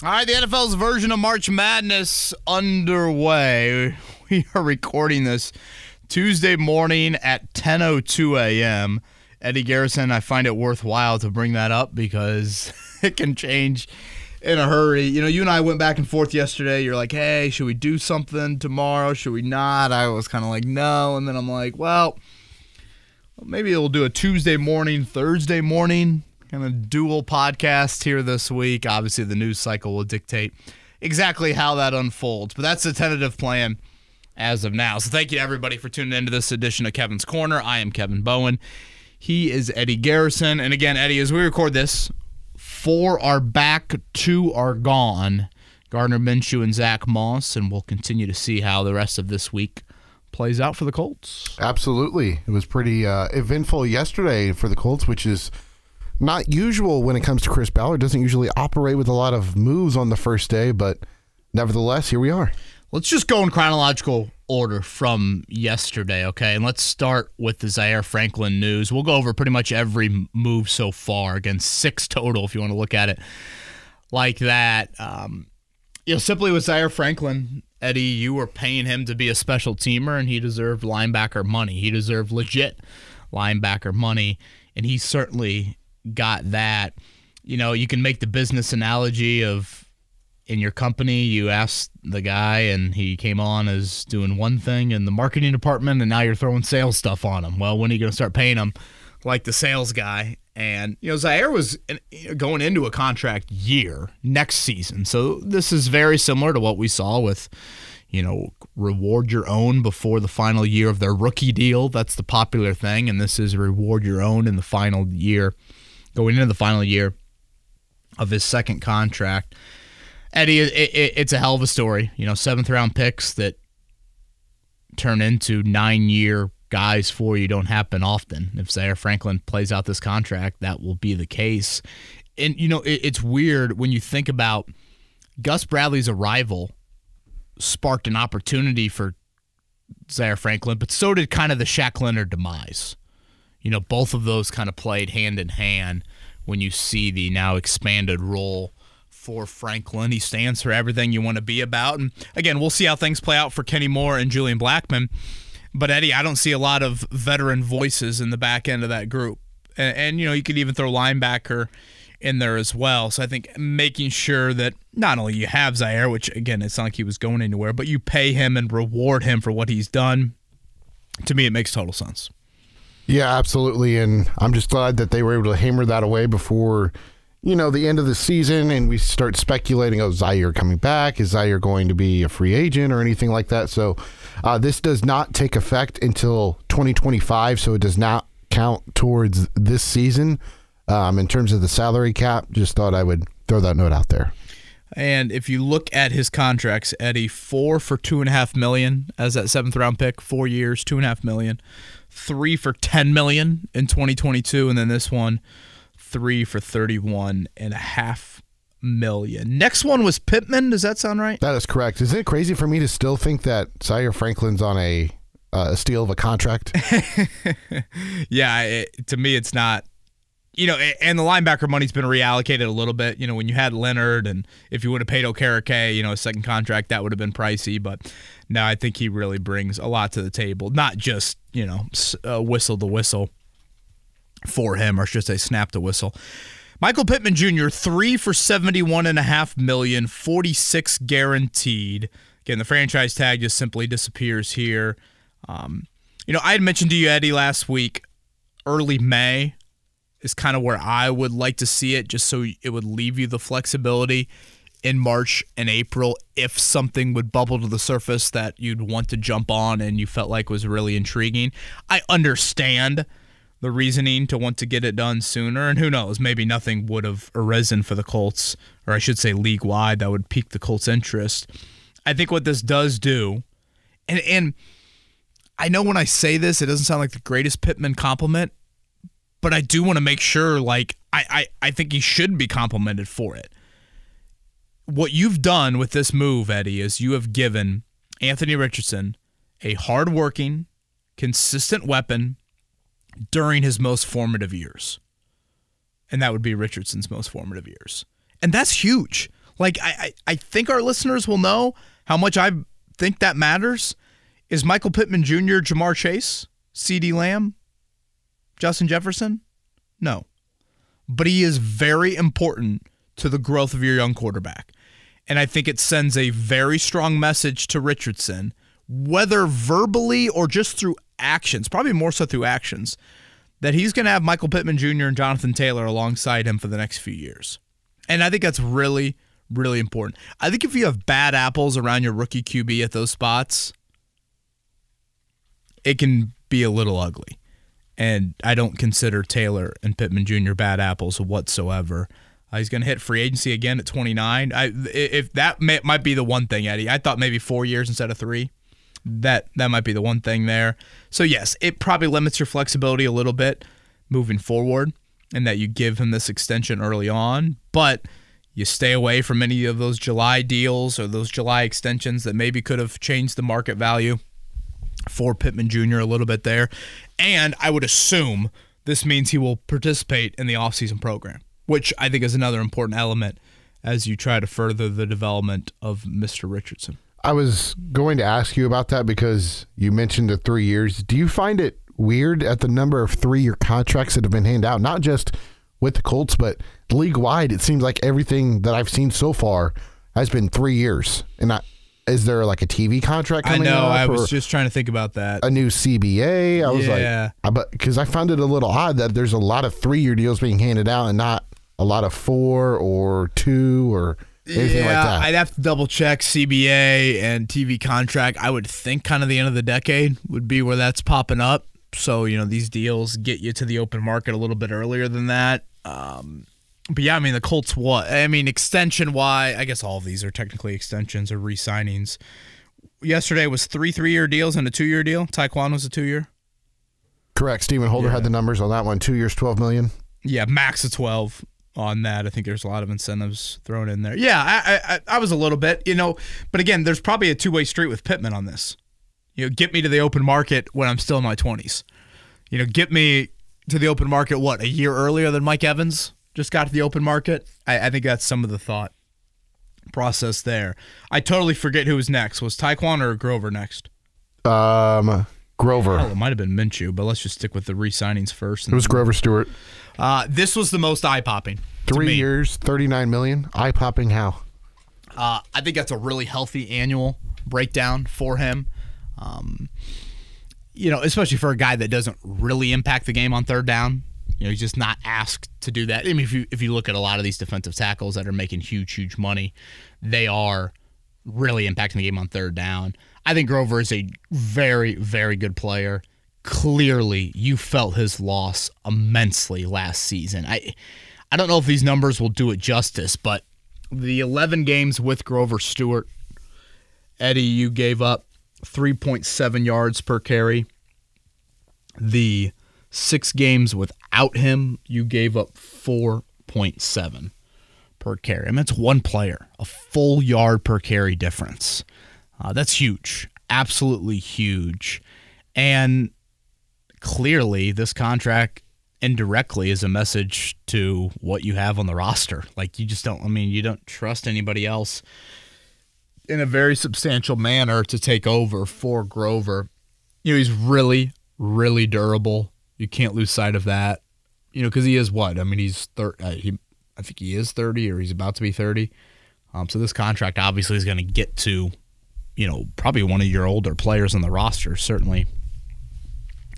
All right, the NFL's version of March Madness underway. We are recording this Tuesday morning at 10:02 a.m. Eddie Garrison, I find it worthwhile to bring that up because it can change in a hurry. You know, you and I went back and forth yesterday. You're like, hey, should we do something tomorrow? Should we not? I was kind of like, no. And then I'm like, well, maybe we'll do a Tuesday morning, Thursday morning kind of dual podcast here this week. Obviously, the news cycle will dictate exactly how that unfolds, but that's the tentative plan as of now. So thank you to everybody for tuning into this edition of Kevin's Corner. I am Kevin Bowen. He is Eddie Garrison. And again, Eddie, as we record this, 4 are back, 2 are gone. Gardner Minshew and Zack Moss, and we'll continue to see how the rest of this week plays out for the Colts. Absolutely. It was pretty eventful yesterday for the Colts, which is not usual when it comes to Chris Ballard. Doesn't usually operate with a lot of moves on the first day, but nevertheless, here we are. Let's just go in chronological order from yesterday, okay? And let's start with the Zaire Franklin news. We'll go over pretty much every move so far. Again, 6 total if you want to look at it like that. Simply with Zaire Franklin, Eddie, you were paying him to be a special teamer, and he deserved linebacker money. He deserved legit linebacker money, and he certainly got that. You know, you can make the business analogy of in your company, you asked the guy and he came on as doing one thing in the marketing department, and now you're throwing sales stuff on him. Well, when are you going to start paying him like the sales guy? And, you know, Zaire was going into a contract year next season. So this is very similar to what we saw with, you know, reward your own before the final year of their rookie deal. That's the popular thing. And this is reward your own in the final year, going into the final year of his second contract. Eddie, it's a hell of a story. You know, 7th-round picks that turn into 9-year guys for you don't happen often. If Zaire Franklin plays out this contract, that will be the case. And, you know, it's weird when you think about Gus Bradley's arrival sparked an opportunity for Zaire Franklin, but so did kind of the Shaq Leonard demise. You know, both of those kind of played hand in hand when you see the now expanded role for Franklin. He stands for everything you want to be about. And again, we'll see how things play out for Kenny Moore and Julian Blackmon. But Eddie, I don't see a lot of veteran voices in the back end of that group. And you know, you could even throw linebacker in there as well. So I think making sure that not only you have Zaire, which again, it's not like he was going anywhere, but you pay him and reward him for what he's done. To me, it makes total sense. Yeah, absolutely. And I'm just glad that they were able to hammer that away before, you know, the end of the season, and we start speculating, oh, Zaire coming back? Is Zaire going to be a free agent or anything like that? So this does not take effect until 2025, so it does not count towards this season. In terms of the salary cap, just thought I would throw that note out there. And if you look at his contracts, Eddie, 4 for $2.5 million as that 7th-round pick, 4 years, $2.5 million, 3 for $10 million in 2022, and then this one, 3 for $31.5 million. Next one was Pittman. Does that sound right? That is correct. Isn't it crazy for me to still think that Zaire Franklin's on a steal of a contract? Yeah, to me it's not. You know, and the linebacker money's been reallocated a little bit. You know, when you had Leonard, and if you would have paid Okereke, you know, a second contract, that would have been pricey. But no, I think he really brings a lot to the table. Not just, you know, whistle the whistle for him, or should I say snap the whistle. Michael Pittman Jr., 3 for $71.5 million, 46 guaranteed. Again, the franchise tag just simply disappears here. You know, I had mentioned to you, Eddie, last week, early May is kind of where I would like to see it, just so it would leave you the flexibility in March and April if something would bubble to the surface that you'd want to jump on and you felt like was really intriguing. I understand the reasoning to want to get it done sooner, and who knows, maybe nothing would have arisen for the Colts, or I should say league-wide, that would pique the Colts' interest. I think what this does do, and I know when I say this, it doesn't sound like the greatest Pittman compliment, but I do want to make sure, like, I think he should be complimented for it. What you've done with this move, Eddie, is you have given Anthony Richardson a hardworking, consistent weapon during his most formative years. And that would be Richardson's most formative years. And that's huge. Like, I think our listeners will know how much I think that matters. Is Michael Pittman Jr., Jamar Chase, CeeDee Lamb, Justin Jefferson? No. But he is very important to the growth of your young quarterback. And I think it sends a very strong message to Richardson, whether verbally or just through actions, probably more so through actions, that he's going to have Michael Pittman Jr. and Jonathan Taylor alongside him for the next few years. And I think that's really, really important. I think if you have bad apples around your rookie QB at those spots, it can be a little ugly. And I don't consider Taylor and Pittman Jr. bad apples whatsoever. He's going to hit free agency again at 29. If that might be the one thing, Eddie. I thought maybe 4 years instead of 3. That might be the one thing there. So, yes, it probably limits your flexibility a little bit moving forward and that you give him this extension early on. But you stay away from any of those July deals or those July extensions that maybe could have changed the market value for Pittman Jr. a little bit there. And I would assume this means he will participate in the offseason program, which I think is another important element as you try to further the development of Mr. Richardson. I was going to ask you about that because you mentioned the 3 years. Do you find it weird at the number of 3-year contracts that have been handed out, not just with the Colts, but league-wide? It seems like everything that I've seen so far has been 3 years. And is there like a TV contract coming up? I know. I was just trying to think about that. A new CBA? I was like, because I found it a little odd that there's a lot of 3-year deals being handed out and not a lot of 4 or 2 or anything like that. I'd have to double check CBA and TV contract. I would think kind of the end of the decade would be where that's popping up. So, these deals get you to the open market a little bit earlier than that. But yeah, the Colts, extension-wise, I guess all of these are technically extensions or re-signings. Yesterday was 3 3-year deals and a 2-year deal. Tyquan was a 2-year. Correct. Stephen Holder had the numbers on that one. 2 years, $12 million. Yeah, max of 12 on that. I think there's a lot of incentives thrown in there. Yeah, I was a little bit, but again, there's probably a two-way street with Pittman on this. Get me to the open market when I'm still in my 20s. Get me to the open market, a year earlier than Mike Evans just got to the open market? I think that's some of the thought process there. I totally forget who was next. Was Tyquan or Grover next? Grover. Hell, it might have been Minshew, but let's just stick with the re-signings first. It was Grover Stewart. This was the most eye-popping. 3 years, $39 million. Eye-popping how? I think that's a really healthy annual breakdown for him. Especially for a guy that doesn't really impact the game on third down. He's just not asked to do that. If you look at a lot of these defensive tackles that are making huge money, they are really impacting the game on third down. I think Grover is a very, very good player. Clearly, you felt his loss immensely last season. I don't know if these numbers will do it justice, but the 11 games with Grover Stewart, Eddie, you gave up 3.7 yards per carry. The 6 games without him, you gave up 4.7 per carry. That's one player, a full yard per carry difference. That's huge, absolutely huge. And clearly, this contract indirectly is a message to what you have on the roster. Like, you just don't, you don't trust anybody else in a very substantial manner to take over for Grover. He's really, really durable. You can't lose sight of that. Because he is what? He's 30. I think he is 30, or he's about to be 30. So this contract obviously is going to get to, probably one of your older players on the roster, certainly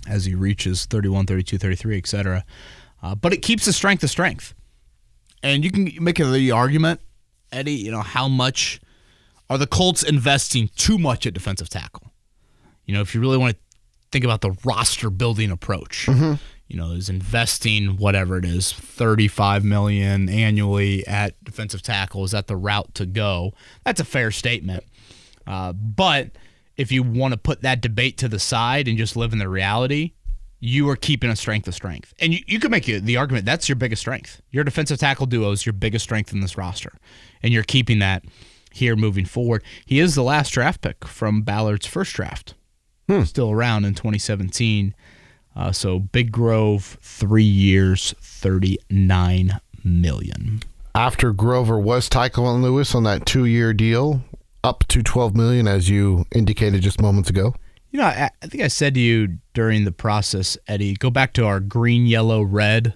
as he reaches 31, 32, 33, etc. But it keeps the strength of strength. And you can make the argument, Eddie, how much are the Colts investing too much at defensive tackle? If you really want to think about the roster building approach, is investing whatever it is, $35 million annually at defensive tackle. Is that the route to go? That's a fair statement. But if you want to put that debate to the side and just live in the reality, you are keeping a strength of strength. And you could make the argument that's your biggest strength. Your defensive tackle duo is your biggest strength in this roster. And you're keeping that here moving forward. He is the last draft pick from Ballard's first draft. Still around in 2017. So Big Grove, 3 years, $39 million. after Grover was Tyquan Lewis on that 2-year deal, up to $12 million, as you indicated just moments ago. You know, I think I said to you during the process, Eddie, go back to our green, yellow, red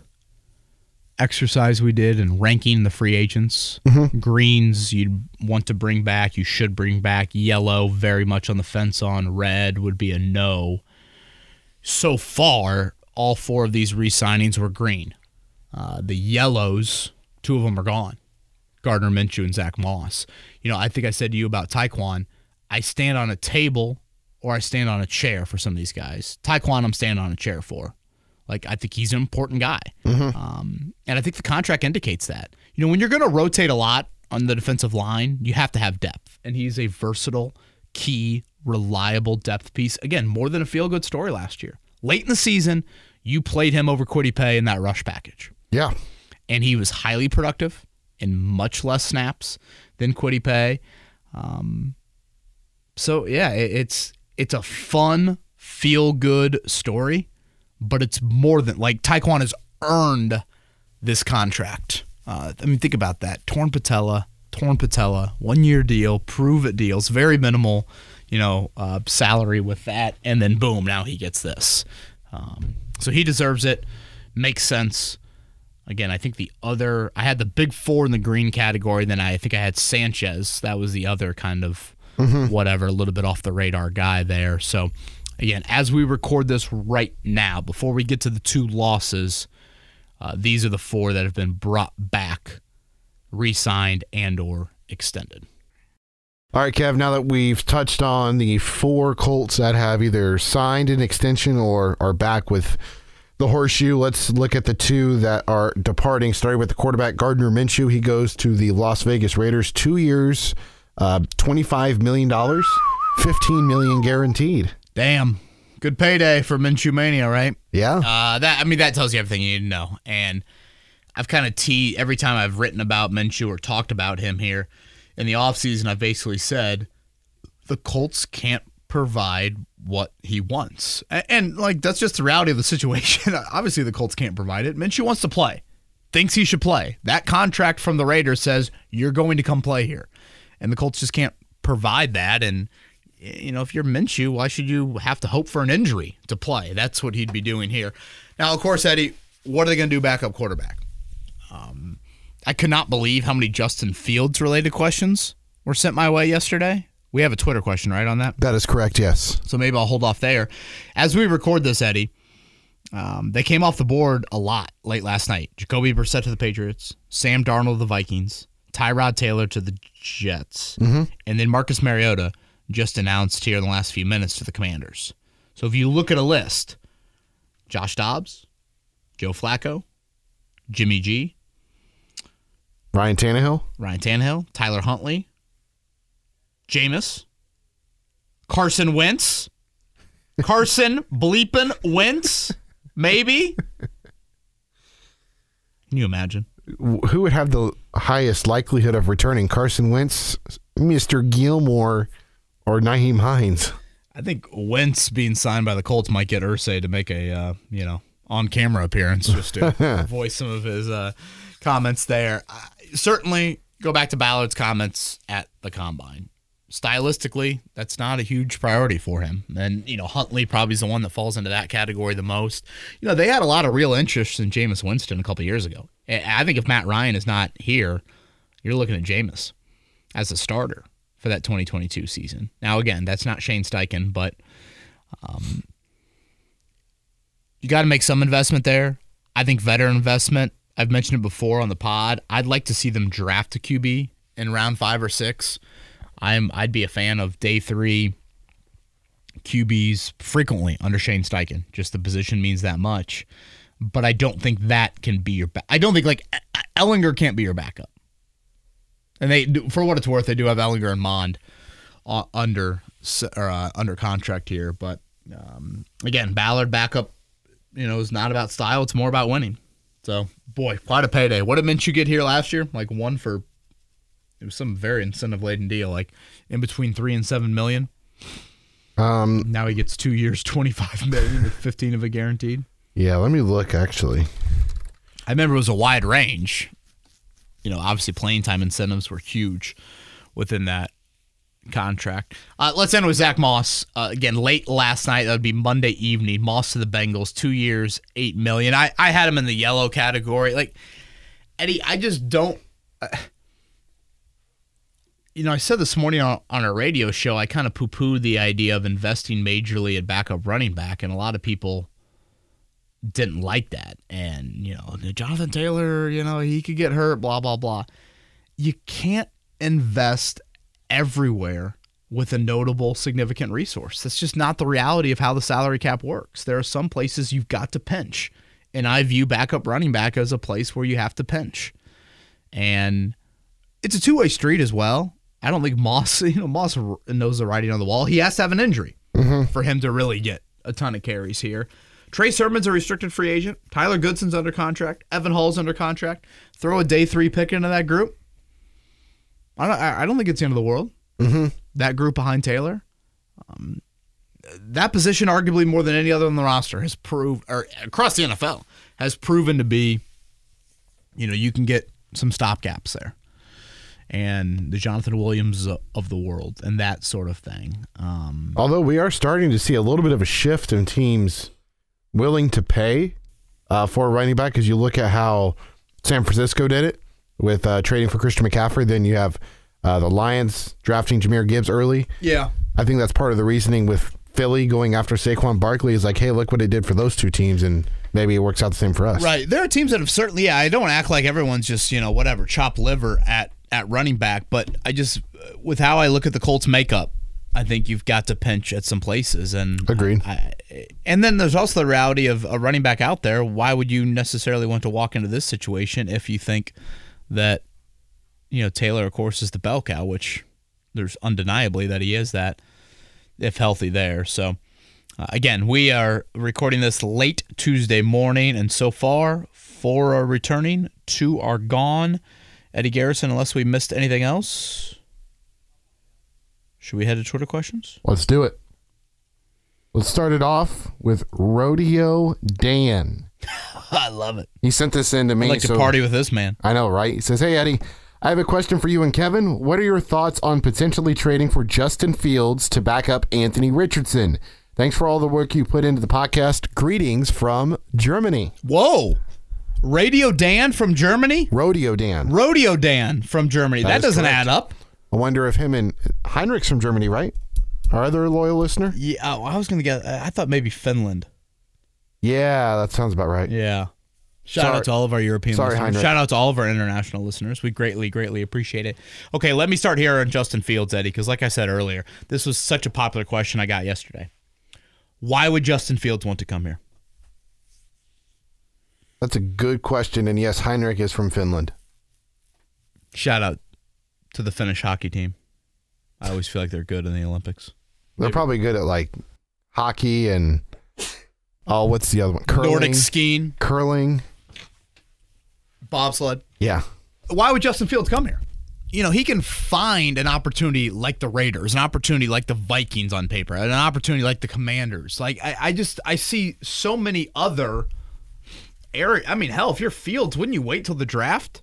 exercise we did in ranking the free agents. Mm-hmm. Greens you'd want to bring back, you should bring back. Yellow, very much on the fence on. Red would be a no. So far, all 4 of these re-signings were green. The yellows, 2 of them are gone. Gardner Minshew and Zack Moss. You know, I think I said to you about Tyquan, I stand on a table or I stand on a chair for some of these guys. Tyquan, I'm standing on a chair for. Like, I think he's an important guy. Mm-hmm. And I think the contract indicates that. You know, when you're going to rotate a lot on the defensive line, you have to have depth. And he's a versatile, key, reliable depth piece. Again, more than a feel-good story last year. Late in the season, you played him over Kwity Paye in that rush package. Yeah. And he was highly productive in much less snaps than Kwity Paye. So, yeah, it's a fun, feel-good story, but it's more than, like, Tyquan has earned this contract. I mean, think about that. Torn patella, 1-year deal, prove-it deals, very minimal, salary with that, and then boom, now he gets this. So he deserves it. Makes sense. Again, I think I had the big 4 in the green category, then I think I had Sanchez. That was the other kind of whatever, a little bit off the radar guy there. So, again, as we record this right now, before we get to the 2 losses, these are the 4 that have been brought back, re-signed, and or extended. All right, Kev, now that we've touched on the 4 Colts that have either signed an extension or are back with the horseshoe, let's look at the 2 that are departing, starting with the quarterback, Gardner Minshew. He goes to the Las Vegas Raiders, 2 years, $25 million, $15 million guaranteed. Damn. Good payday for Minshew Mania, right? Yeah. That tells you everything you need to know. And I've kind of every time I've written about Minshew or talked about him here in the offseason, I've basically said the Colts can't provide what he wants. And like, that's just the reality of the situation. Obviously, the Colts can't provide it. Minshew wants to play, thinks he should play. That contract from the Raiders says you're going to come play here. And the Colts just can't provide that. And, if you're Minshew, why should you have to hope for an injury to play? That's what he'd be doing here. Now, of course, Eddie, what are they going to do backup quarterback? I could not believe how many Justin Fields-related questions were sent my way yesterday. We have a Twitter question, right, on that? That is correct, yes. So maybe I'll hold off there. As we record this, Eddie, they came off the board a lot late last night. Jacoby Brissett to the Patriots, Sam Darnold to the Vikings, Tyrod Taylor to the Jets, and then Marcus Mariota just announced here in the last few minutes to the Commanders. So if you look at a list, Josh Dobbs, Joe Flacco, Jimmy G, Ryan Tannehill, Tyler Huntley, Jameis, Carson Wentz, Carson bleepin' Wentz, maybe. Can you imagine? Who would have the highest likelihood of returning, Carson Wentz, Mr. Gilmore, or Nyheim Hines? I think Wentz being signed by the Colts might get Irsay to make a on-camera appearance just to voice some of his comments there. Certainly go back to Ballard's comments at the Combine. Stylistically, that's not a huge priority for him. And, Huntley probably is the one that falls into that category the most. They had a lot of real interest in Jameis Winston a couple of years ago. I think if Matt Ryan is not here, you're looking at Jameis as a starter for that 2022 season. Now, again, that's not Shane Steichen, but you got to make some investment there. I think veteran investment. I've mentioned it before on the pod. I'd like to see them draft a QB in round 5 or 6. I'd be a fan of day 3 QBs frequently under Shane Steichen. Just the position means that much. But I don't think that can be your I don't think, Ellinger can't be your backup. And they, for what it's worth, they do have Ellinger and Mond under contract here. But, again, Ballard backup, is not about style. It's more about winning. So, boy, quite a payday. What did Minshew get here last year? It was some very incentive-laden deal, in between $3 and $7 million. Now he gets 2 years, $25 million with 15 of it guaranteed. Yeah, let me look, actually. I remember it was a wide range. obviously playing time incentives were huge within that contract. Let's end with Zack Moss. Again, late last night. That would be Monday evening. Moss to the Bengals, 2 years, $8 million. I had him in the yellow category. Like, Eddie, I just don't. I said this morning on a radio show, I kind of poo-pooed the idea of investing majorly at backup running back, and a lot of people didn't like that. And, Jonathan Taylor, he could get hurt, blah, blah, blah. You can't invest everywhere with a notable, significant resource. That's just not the reality of how the salary cap works. There are some places you've got to pinch, and I view backup running back as a place where you have to pinch. And it's a two-way street as well. I don't think Moss knows the writing on the wall. He has to have an injury for him to really get a ton of carries here. Trey Sermon's a restricted free agent. Tyler Goodson's under contract. Evan Hall's under contract. Throw a day 3 pick into that group. I don't think it's the end of the world. That group behind Taylor. That position, arguably more than any other on the roster, has proved, or across the NFL, has proven to be, you can get some stopgaps there. And the Jonathan Williams of the world and that sort of thing. Although we are starting to see a little bit of a shift in teams willing to pay for a running back, because you look at how San Francisco did it with trading for Christian McCaffrey. Then you have the Lions drafting Jahmyr Gibbs early. Yeah. I think that's part of the reasoning with Philly going after Saquon Barkley is like, hey, look what it did for those two teams, and maybe it works out the same for us. Right. There are teams that have certainly, I don't act like everyone's just, chop liver at running back, but I just, with how I look at the Colts makeup, I think you've got to pinch at some places. And agreed. And then there's also the reality of a running back out there. Why would you necessarily want to walk into this situation if you think that, Taylor, of course, is the bell cow, which there's undeniably that he is that, if healthy there. So, again, we are recording this late Tuesday morning, and so far, 4 are returning, 2 are gone. Eddie Garrison, unless we missed anything else, should we head to Twitter questions? Let's do it. Let's start it off with Rodeo Dan. I love it. He sent this in to me. I like to party with this man. I know, right? He says, hey, Eddie, I have a question for you and Kevin. What are your thoughts on potentially trading for Justin Fields to back up Anthony Richardson? Thanks for all the work you put into the podcast. Greetings from Germany. Whoa. Radio Dan from Germany? Rodeo Dan. Rodeo Dan from Germany. That doesn't add up. I wonder if him and Heinrich's from Germany, right? Our other loyal listener? Yeah, I was going to get, I thought maybe Finland. Yeah, that sounds about right. Yeah. Shout out to all of our European listeners. Heinrich. Shout out to all of our international listeners. We greatly, greatly appreciate it. Okay, let me start here on Justin Fields, Eddie, because like I said earlier, this was such a popular question I got yesterday. Why would Justin Fields want to come here? That's a good question, and yes, Heinrich is from Finland. Shout out to the Finnish hockey team. I always feel like they're good in the Olympics. They're probably good at like hockey and what's the other one? Curling. Nordic skiing. Curling. Bobsled. Yeah. Why would Justin Fields come here? He can find an opportunity like the Raiders, an opportunity like the Vikings on paper, an opportunity like the Commanders. Like I see so many other areas. I mean, hell, if you're Fields, wouldn't you wait till the draft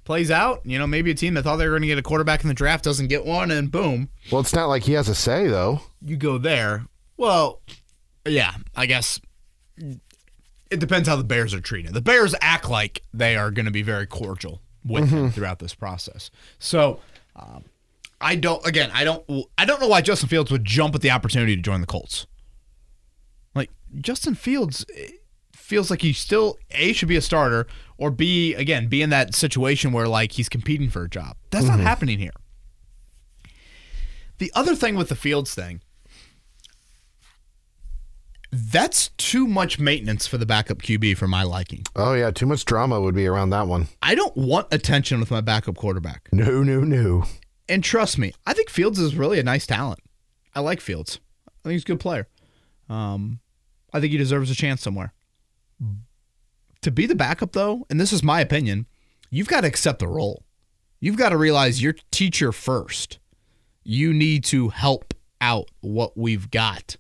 plays out? Maybe a team that thought they were going to get a quarterback in the draft doesn't get one, and boom. Well, it's not like he has a say, though. You go there. Well, yeah, I guess it depends how the Bears are treated. The Bears act like they are going to be very cordial with him throughout this process. So, I don't know why Justin Fields would jump at the opportunity to join the Colts. Like, Justin Fields feels like he still, A, should be a starter, or B, again, be in that situation where, like, he's competing for a job. That's not happening here. The other thing with the Fields thing, that's too much maintenance for the backup QB for my liking. Oh, yeah, too much drama would be around that one. I don't want attention with my backup quarterback. No. And trust me, I think Fields is really a nice talent. I like Fields. I think he's a good player. I think he deserves a chance somewhere. To be the backup, though, and this is my opinion, you've got to accept the role. You've got to realize you're teacher first. You need to help out what we've got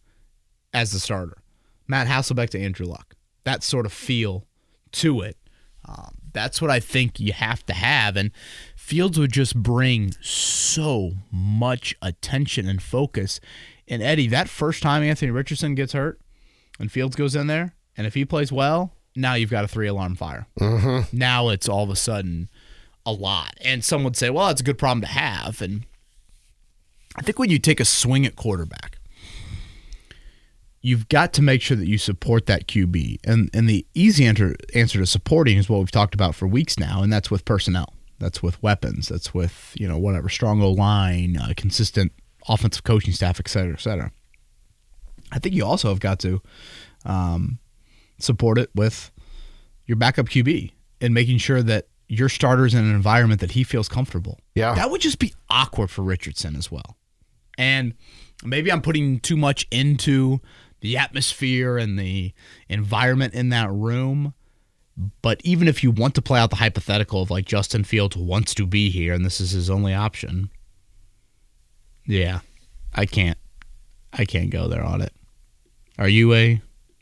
as the starter. Matt Hasselbeck to Andrew Luck. That sort of feel to it. That's what I think you have to have. And Fields would just bring so much attention and focus. And Eddie, that first time Anthony Richardson gets hurt and Fields goes in there, and if he plays well, now you've got a 3-alarm fire. Mm-hmm. Now it's all of a sudden a lot. And some would say, well, it's a good problem to have. And I think when you take a swing at quarterback, you've got to make sure that you support that QB. And the easy answer to supporting is what we've talked about for weeks now, and that's with personnel. That's with weapons. That's with, whatever, strong O-line, consistent offensive coaching staff, et cetera, et cetera. I think you also have got to support it with your backup QB and making sure that your starter's in an environment that he feels comfortable. Yeah. That would just be awkward for Richardson as well. And maybe I'm putting too much into the atmosphere and the environment in that room. But even if you want to play out the hypothetical of like Justin Fields wants to be here and this is his only option, yeah, I can't go there on it. Are you a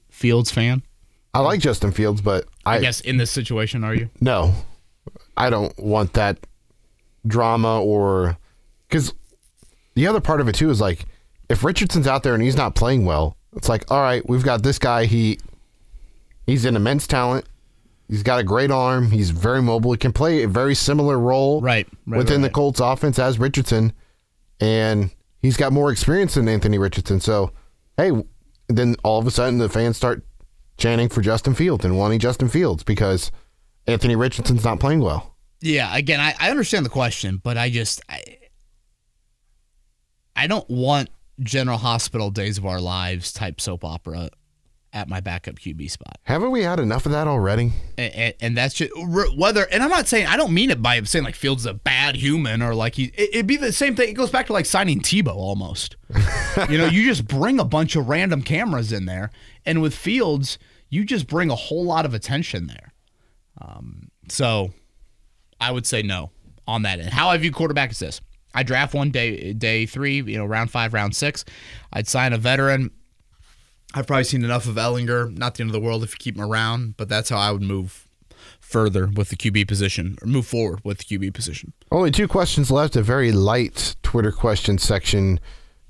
Fields fan? I like Justin Fields, but I guess in this situation, are you? No. I don't want that drama because the other part of it too is like if Richardson's out there and he's not playing well, it's like, all right, we've got this guy. He's an immense talent. He's got a great arm. He's very mobile. He can play a very similar role within the Colts offense as Richardson, and he's got more experience than Anthony Richardson. So, hey, then all of a sudden the fans start chanting for Justin Fields and wanting Justin Fields because Anthony Richardson's not playing well. Yeah, again, I understand the question, but I don't want General Hospital Days of Our Lives type soap opera at my backup QB spot. Haven't we had enough of that already? And that's just and I'm not saying, I don't mean it by saying like Fields is a bad human or like it'd be the same thing. It goes back to like signing Tebow almost. You just bring a bunch of random cameras in there, and with Fields, you just bring a whole lot of attention there. So I would say no on that end. How I view quarterback is this. I draft one day 3, round 5, round 6. I'd sign a veteran. I've probably seen enough of Ellinger. Not the end of the world if you keep him around, but that's how I would move further with the QB position, or move forward with the QB position. Only 2 questions left, a very light Twitter question section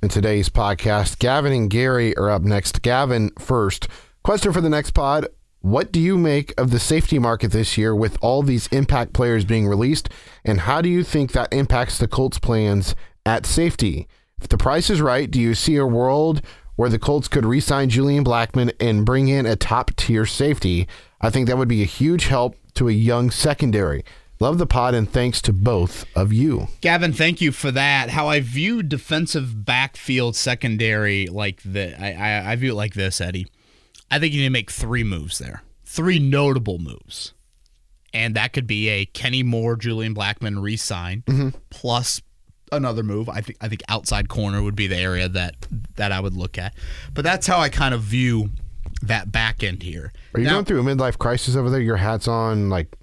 in today's podcast. Gavin and Gary are up next. Gavin first. Question for the next pod. What do you make of the safety market this year with all these impact players being released, and how do you think that impacts the Colts' plans at safety? If the price is right, do you see a world where the Colts could re-sign Julian Blackmon and bring in a top-tier safety? I think that would be a huge help to a young secondary. Love the pod, and thanks to both of you. Gavin, thank you for that. How I view defensive backfield secondary like this, I view it like this, Eddie. I think you need to make 3 moves there. 3 notable moves. And that could be a Kenny Moore, Julian Blackmon re-sign, plus another move. I think outside corner would be the area that I would look at. But that's how I kind of view that back end here. Are you going through a midlife crisis over there? Your hat's on, like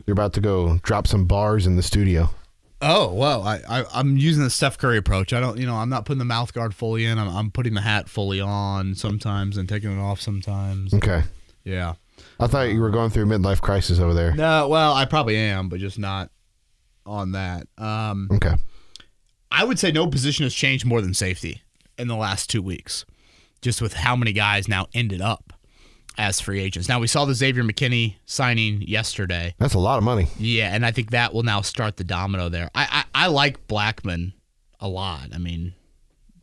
you're about to go drop some bars in the studio. Oh, well, I'm using the Steph Curry approach. I'm not putting the mouth guard fully in. I'm putting the hat fully on sometimes and taking it off sometimes. Okay. Yeah. I thought you were going through a midlife crisis over there. No, well, I probably am, but just not on that. Okay. I would say no position has changed more than safety in the last 2 weeks, just with how many guys now ended up as free agents. Now, we saw the Xavier McKinney signing yesterday. That's a lot of money. Yeah, and I think that will now start the domino there. I like Blackmon a lot. I mean,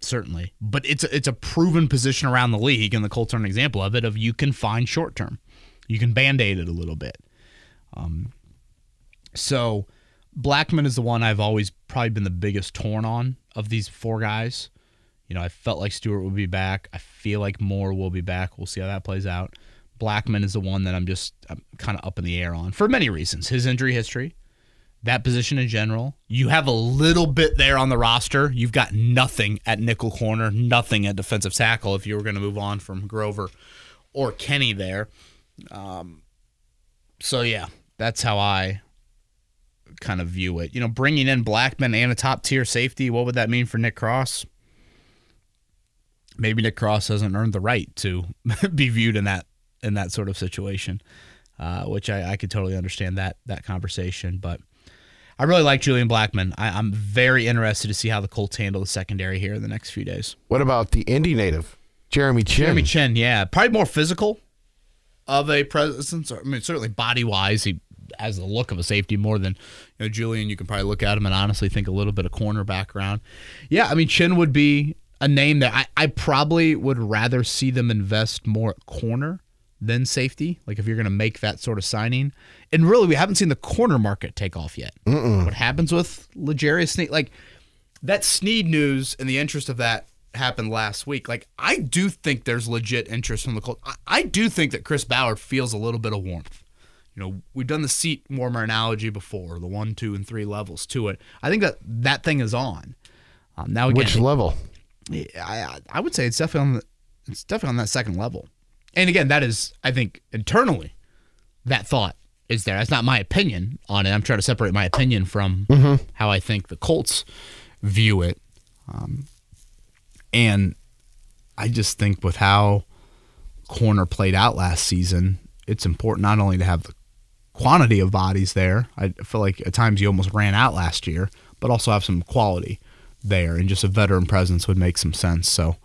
certainly. But it's a proven position around the league, and the Colts are an example of it, of you can find short term. You can Band-Aid it a little bit. So Blackmon is the one I've always probably been the biggest torn on of these 4 guys. I felt like Stewart would be back. I feel like Moore will be back. We'll see how that plays out. Blackmon is the one that I'm kind of up in the air on for many reasons. His injury history, that position in general. You have a little bit there on the roster. You've got nothing at nickel corner, nothing at defensive tackle if you were going to move on from Grover or Kenny there. So, yeah, that's how I kind of view it. Bringing in Blackmon and a top-tier safety, what would that mean for Nick Cross? Maybe Nick Cross hasn't earned the right to be viewed in that sort of situation. which I could totally understand that conversation. But I really like Julian Blackmon. I'm very interested to see how the Colts handle the secondary here in the next few days. What about the Indy native, Jeremy Chin? Jeremy Chin, yeah. Probably more physical of a presence. I mean, certainly body-wise, he has the look of a safety more than Julian. You can probably look at him and honestly think a little bit of corner background. Yeah, I mean, Chin would be a name that I probably would rather see them invest more at corner than safety, like if you're going to make that sort of signing. And really, we haven't seen the corner market take off yet. What happens with L'Jarius Sneed? Like, that Sneed news and the interest of that happened last week. Like, I do think there's legit interest from the Colts. I do think that Chris Ballard feels a little bit of warmth. We've done the seat warmer analogy before, the 1, 2, and 3 levels to it. I think that thing is on. Now again, which level? I would say it's definitely on that second level. And again, that is, I think, internally, that thought is there. That's not my opinion on it. I'm trying to separate my opinion from how I think the Colts view it. And I just think with how corner played out last season, it's important not only to have the quantity of bodies there. I feel like at times you almost ran out last year, but also have some quality there. And just a veteran presence would make some sense. So,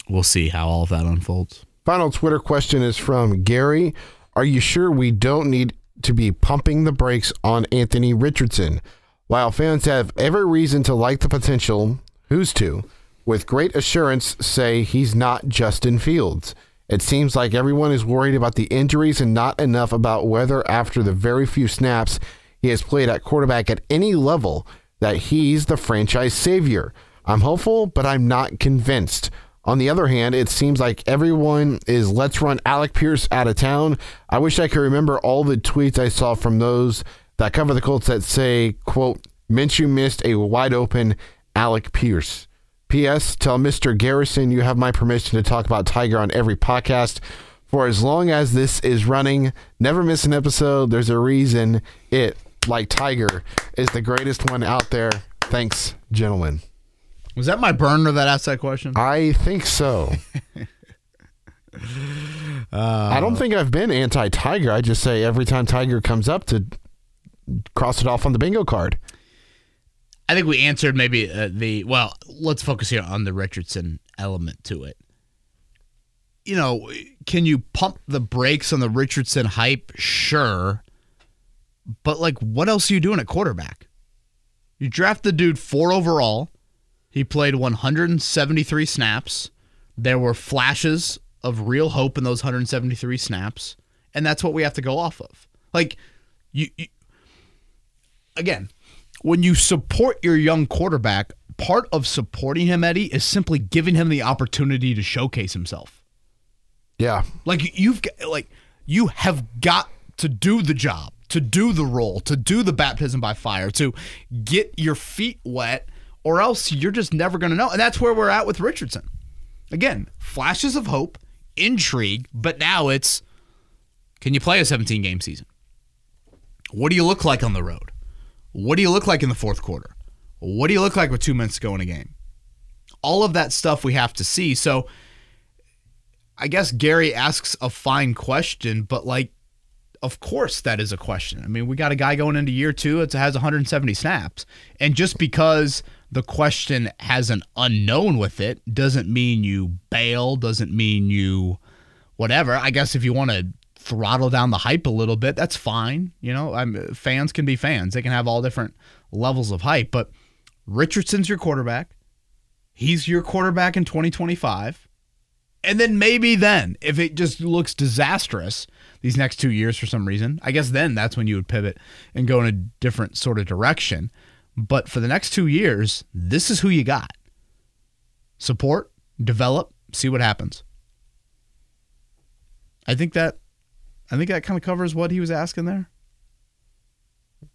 we'll see how all of that unfolds. Final Twitter question is from Gary. Are you sure we don't need to be pumping the brakes on Anthony Richardson? While fans have every reason to like the potential, who's to, with great assurance, say he's not Justin Fields. It seems like everyone is worried about the injuries and not enough about whether after the very few snaps he has played at quarterback at any level that he's the franchise savior. I'm hopeful, but I'm not convinced. On the other hand, it seems like everyone is let's run Alec Pierce out of town. I wish I could remember all the tweets I saw from those that cover the Colts that say, quote, Minshew missed a wide open Alec Pierce. P.S. Tell Mr. Garrison you have my permission to talk about Tiger on every podcast. For as long as this is running, never miss an episode. There's a reason it, like Tiger, is the greatest one out there. Thanks, gentlemen. Was that my burner that asked that question? I think so. I don't think I've been anti-Tiger. I just say every time Tiger comes up to cross it off on the bingo card. I think we answered maybe let's focus here on the Richardson element to it. Can you pump the brakes on the Richardson hype? Sure. But, what else are you doing at quarterback? You draft the dude 4 overall. He played 173 snaps. There were flashes of real hope in those 173 snaps, and that's what we have to go off of. Again, when you support your young quarterback, part of supporting him, Eddie, is simply giving him the opportunity to showcase himself. Yeah. You have got to do the job, to do the role, to do the baptism by fire, to get your feet wet, or else you're just never going to know. And that's where we're at with Richardson. Again, flashes of hope, intrigue, but now it's, can you play a 17-game season? What do you look like on the road? What do you look like in the fourth quarter? What do you look like with 2 minutes to go in a game? All of that stuff we have to see. So I guess Gary asks a fine question, but of course that is a question. I mean, we got a guy going into year 2 that has 170 snaps. And just because the question has an unknown with it doesn't mean you bail, doesn't mean you whatever. I guess if you want to throttle down the hype a little bit, that's fine. Fans can be fans. They can have all different levels of hype. But Richardson's your quarterback. He's your quarterback in 2025. And then maybe then, if it just looks disastrous these next 2 years for some reason, I guess then that's when you would pivot and go in a different sort of direction. But for the next 2 years, this is who you got. Support, develop, see what happens. I think that kind of covers what he was asking there.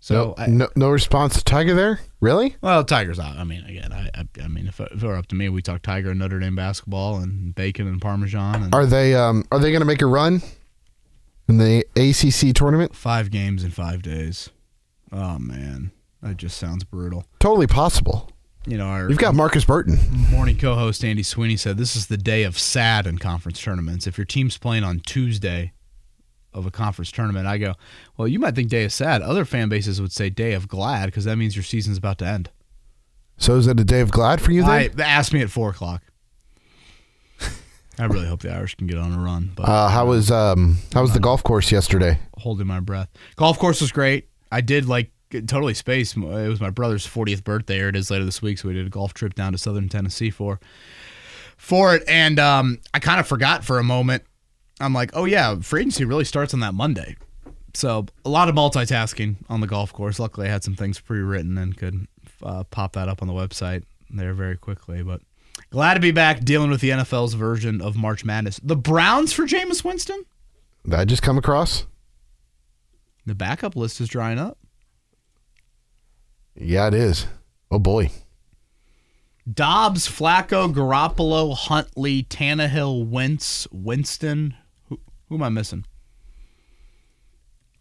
So no response to Tiger there? Really? Well, Tiger's out. I mean, again, I mean, if it were up to me, we talk Tiger and Notre Dame basketball and bacon and Parmesan. And are they going to make a run in the ACC tournament? 5 games in 5 days. Oh man, that just sounds brutal. Totally possible. You've got Marcus Burton. Morning co-host Andy Sweeney said this is the day of sad in conference tournaments. If your team's playing on Tuesday, of a conference tournament. I go, well, you might think day is sad. Other fan bases would say day of glad because that means your season's about to end. So is it a day of glad for you then? Ask me at 4 o'clock. I really hope the Irish can get on a run. But how was the golf course yesterday? Holding my breath. Golf course was great. I did totally space. It was my brother's 40th birthday, or it is later this week, so we did a golf trip down to southern Tennessee for it. And I kind of forgot for a moment. I'm like, oh yeah, free agency really starts on that Monday. So a lot of multitasking on the golf course. Luckily, I had some things pre-written and could pop that up on the website there very quickly. But glad to be back dealing with the NFL's version of March Madness. The Browns for Jameis Winston? That just come across? The backup list is drying up. Yeah, it is. Oh, boy. Dobbs, Flacco, Garoppolo, Huntley, Tannehill, Wentz, Winston. Who am I missing?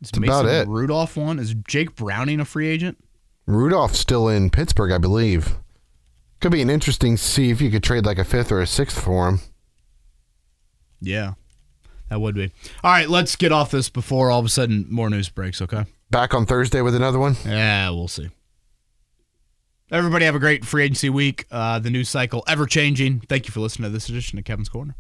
Is That's about it. Rudolph one? Is Jake Browning a free agent? Rudolph's still in Pittsburgh, I believe. Could be an interesting see if you could trade like a 5th or a 6th for him. Yeah, that would be. All right, let's get off this before all of a sudden more news breaks, okay? Back on Thursday with another one? Yeah, we'll see. Everybody have a great free agency week. The news cycle ever-changing. Thank you for listening to this edition of Kevin's Corner.